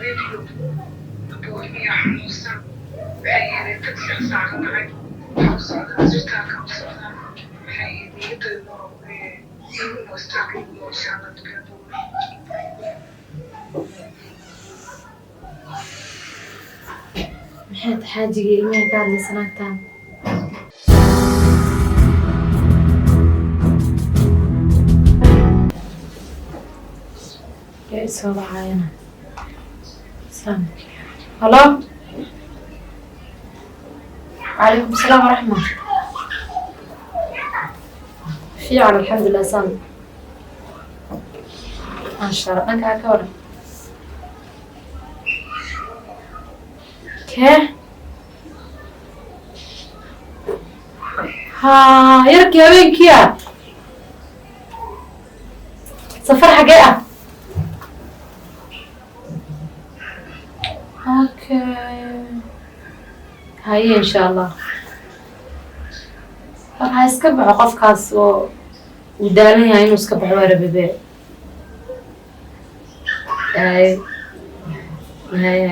فيديو بوهمية حموسة وحيالي تكسر ساعة معي حوصة زرتها كمصة حيالي يدلو إنه استقيم وشانت كدو maxay xaajigii ilmaha ka hadlaysanaagtaan ee soo baxayana halo calaykum asalaam waraxma fiican alxamdulilah san maasha allah dhankaa ka waran kee haa yarkii habeenkii ah safar xagee ah okay haye insha allah waxaa iska baxo qofkaas oo uu daalan yahay inuu iska baxo warabibe haye haye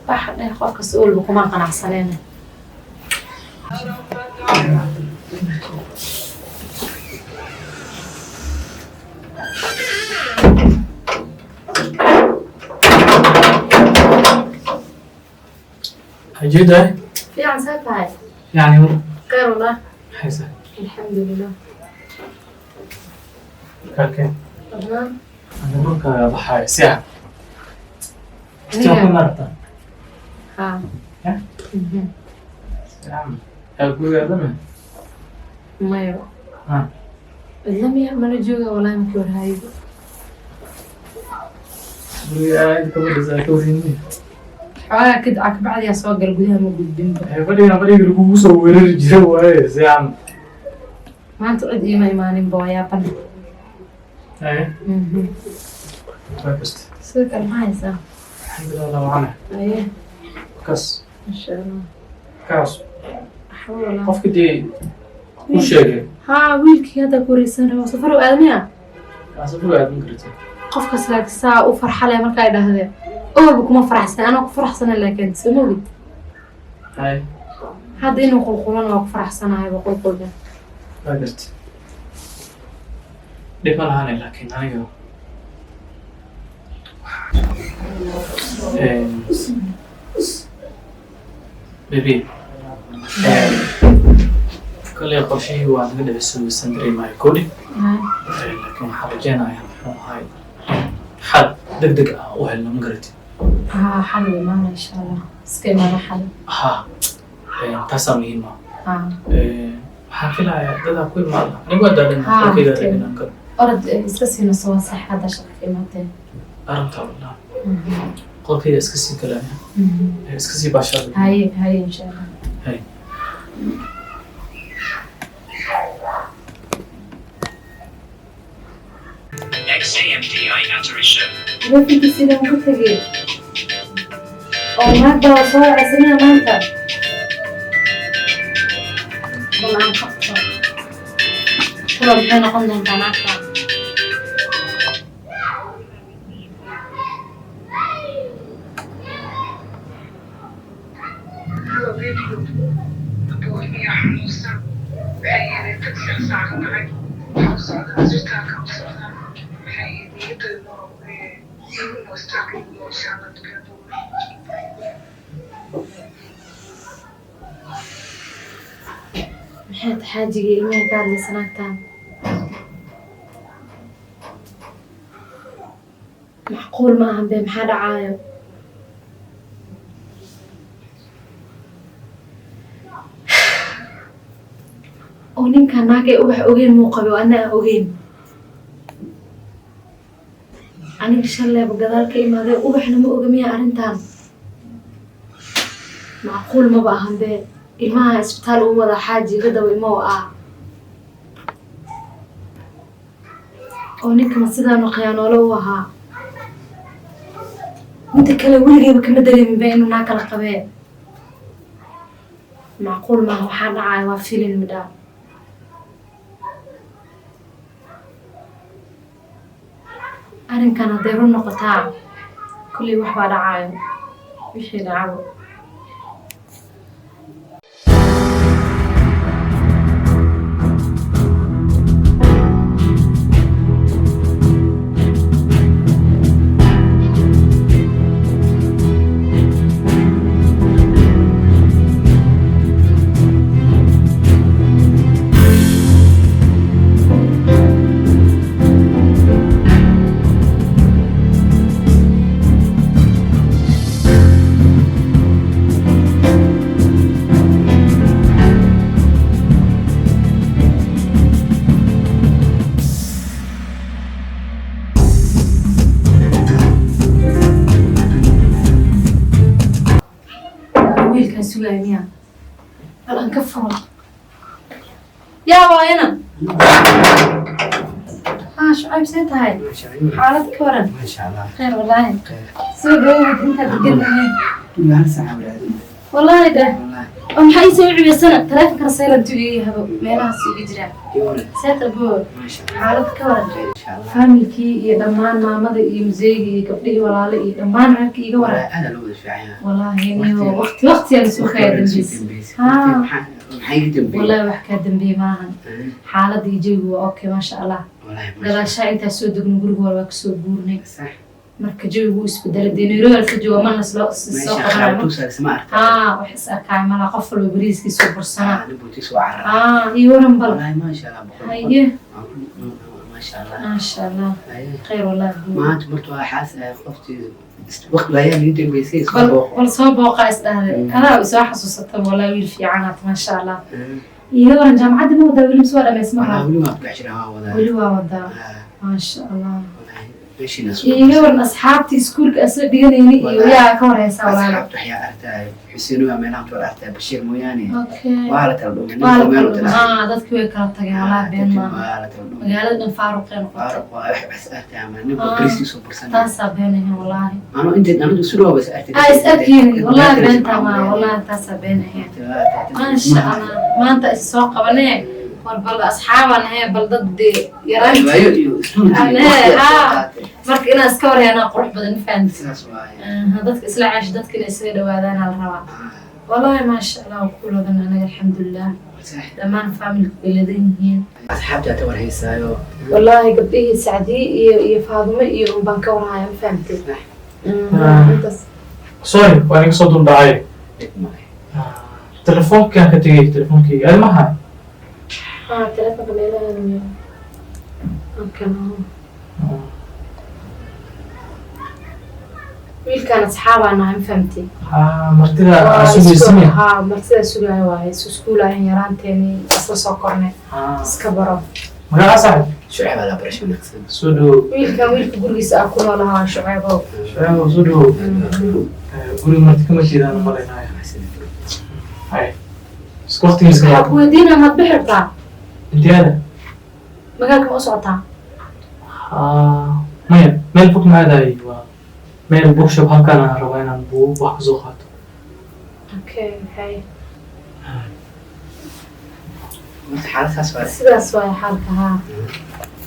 waxa dheh qofkas walba kuma qanacsaneena حجيدة في عن ساعتها يعني خير والله حيسة الحمد لله كاكي تمام أنا بقولك ضحايا ساعة هي. تشوفي مرة ها ها؟ نعم أقول يا دمي ما يبقى ها لم يعمل جوجا ولا يمكن هاي يا أنت كمان ذاكريني حوالي كده عك بعد يا سواق الجودها موجود بينبه فدينا اللي هو صور الجو ساعة ما تقعد إيمان إيمان بويا بنا أيه بس سويك المايسة الحمد لله معنا أيه كاس إن شاء الله كاس أحاول قف كدي كل شيء ها ويلكي هذا كوريسان هو سفر وآدمية أسافر قاعد مكرتي قف كسلاك ساعة وفرحة لي مركا إذا هذا أول بكم فرح سنة أنا كفرح سنة لكن سموي هاي هذا إنه قلقلان وكفرح سنة هاي بقول كله ما قلت ليه ما لهاني لكن أنا بيبي كل قرشي وأنا قد بسوي سندري ماي كودي لكن حرجينا يعني هاي حد دق وهلا مقرتي ها حلو معنا إن شاء الله سكيما حلو ها تاسع مهمة ها waxaan filayaa dadaa ku imaada anigu adaalina halkayga inaan ka أرد iska siino soo sax hada shaqo imaatay arrinta wallah qolkayga iska sii galaya iska sii baashada هاي إن شاء الله hay XAMDI Autorisha. وفي كده ممكن تجي أو ما ده صار عسلنا ما أنت والله عم خطة والله بحنا قلنا أنت معك فيديو بوهمية حموسة وحيالي تكسر ساعة معي حوصة زرتها كمصة حيالي يدلو إنه استقيم وشانت كدو maxay xaajigii ilmaha ka hadlaysanaagtaan macquul ma ahan bee maxaa dhacaayo oo ninka naagay ubax ogeyn muu qabi oo anna aan ogeyn aniga shallayba gadaal ka imaadee ubaxna ma oga miya arrintan macquul maba ahan bee ilmaha isbitaal ugu wada xaaji gadawa imow ah oo ninkama sidaanu khiyaanoolo u ahaa midda kale weligeyba kama dareemin ba inuu naa kala qabee macquul maaha waxaa dhacaya waa filin midhaa arrinkan hadday run noqotaa kulley wax baa dhacaayo wixii dhacabo سوغانيا الآن كفر يا واينا شعيب سيت هاي حالتك ورن ما شاء الله خير والله سوق انت تقلني ما ساعة والله ده والله ام حي سوي سنه تلفك رساله تجيها ميلها سوق جرا يقول سيت ابو ما شاء الله حالتك ورن ان شاء الله فاميلكي iyo dhamaan maamada iyo museegi gabdhii walaalo iyo dhamaan ragka iga waran انا لو دفاعها والله يعني وقت يا سوق خير والله wax ka dambeeyay maahan xaaladii jawigu waa okay ma sha Allah gadaasha inta soo degno guriga waa ka soo guurnay صح marka jawigu isbedel diiniro alfa jooga mana soo qabanayno wax is arkay mala qof walba bariiskiisa soo bursana iyo waran bal ما شاء الله haye ما شاء الله ما شاء الله خير والله ما انت برضو حاسه قفتي وقت الايام اللي انت بيسيس wal soo booqa isdahday kana soo xasuusata walaa wiil fiicanat ma sha Allah iyo waran jaamacada ma wada wiil soo dhameysmaa wali ma bixiraha wali waa wada ma sha Allah ايش الناس iyo waran asxaabtii iskuulka asla dhiganayni iyo yaa ka wareysa walaalo asxaabtu waxay aragtay xuseen waa meelaha toor aragtay Bashir mooyaane okay waa la taldo dadkii way kala tageen walaa been ma waa la taldo magaalada faaruqeen qoto waa wax aragtay ama nin bariiskiisa soo bursan taas beenahay wallahi أنا سلوى بس أرتدي. أسألكيني والله بنت ما والله تاسبينها ما شاء الله ما أنت السوق بنيه والبل أصحابنا هي بلدد يراني مرك أنا أسكوري أنا قروح بدن فهمت هذاك إسلا عاش ذاك اللي يصير وهذا الروا والله ما شاء الله وكل هذا أنا الحمد لله لما نفهم الذين هين أصحاب تعتبر هي سايو والله قبليه سعدي يفاضمة يوم بنكور هاي فهمتي sorry waan iga soo duldhacay telefoonkaan ka tegay telefonkeyga adi maha telefonka meelaha wiilkaan asxaabaa nahay fahmti martida sugaysinya martida sugaya waaye iskuulahan yaraanteeni isla soo kornay iska baro magaca saaxib شعيب على برش من أحسن. soo dhow wiilka gurigiisa aan ku noolahaa Shucaybow soo dhow guriga marti kama jeedaan malaynaaya hay isku waqtigiisa waxaa ku weydiinaa maad bixirtaa inteeda magaalka ma u socotaa maya meel fog ma aadaay waa meel bookshop halkaan aan rabo inaan buug wax kasoo qaato okay hay sidaas waay xaalka haa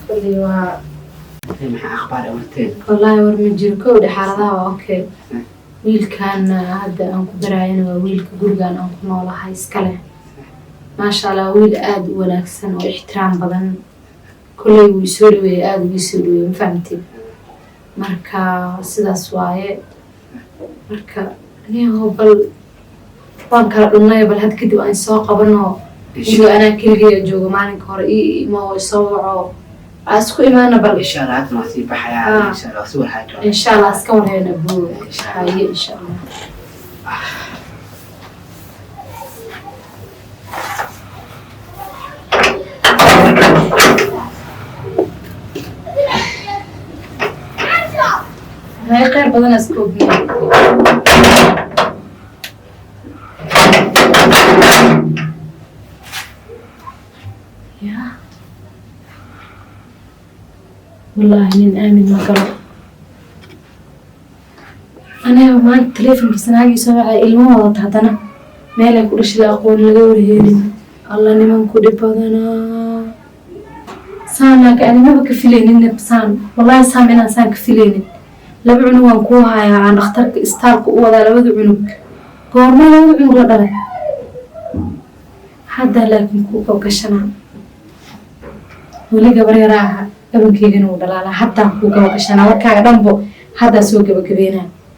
kulli waa maxaa akhbaar awarteen wallaahi war ma jiro kowdha xaaladaha waa okay wiilkan hadda aan ku daraayana waa wiilka gurigaan aan ku noolahay iska leh maasha Allah wiil aad u wanaagsan oo ixtiraam badan kulley wuu soo dhaweeyey aad ugu soo dhaweeyey ma fahamtid marka sidaas waaye marka anigo bal waan kala dhunnay bal had kadib aan soo qabano iyo أنا كل جوجو مالك هري ما هو يصور أسكو إيمانا بل إن شاء الله عاد نصيب بحياة إن شاء الله سوى حاجة إن شاء الله أسكون هنا بو هاي إن شاء الله هاي خير بدنا أسكوب والله من آمن مكرم أنا ما التليفون بس أنا يسوي إلمه وضعتنا ما لك وش لا أقول لجوري الله نمن كل بدنا سانك أنا ما بكفلين بسان والله سام أنا سان كفلين لبع عنوان كوها عن اخترك استالك ولا لبع عنوك قارما لبع عنوك ولا هذا لكن كوكا وكشنا ولي قبري راها قبل كي جنود لا حتى كوكا وكشنا وكا دنبو هذا سوق بكبينا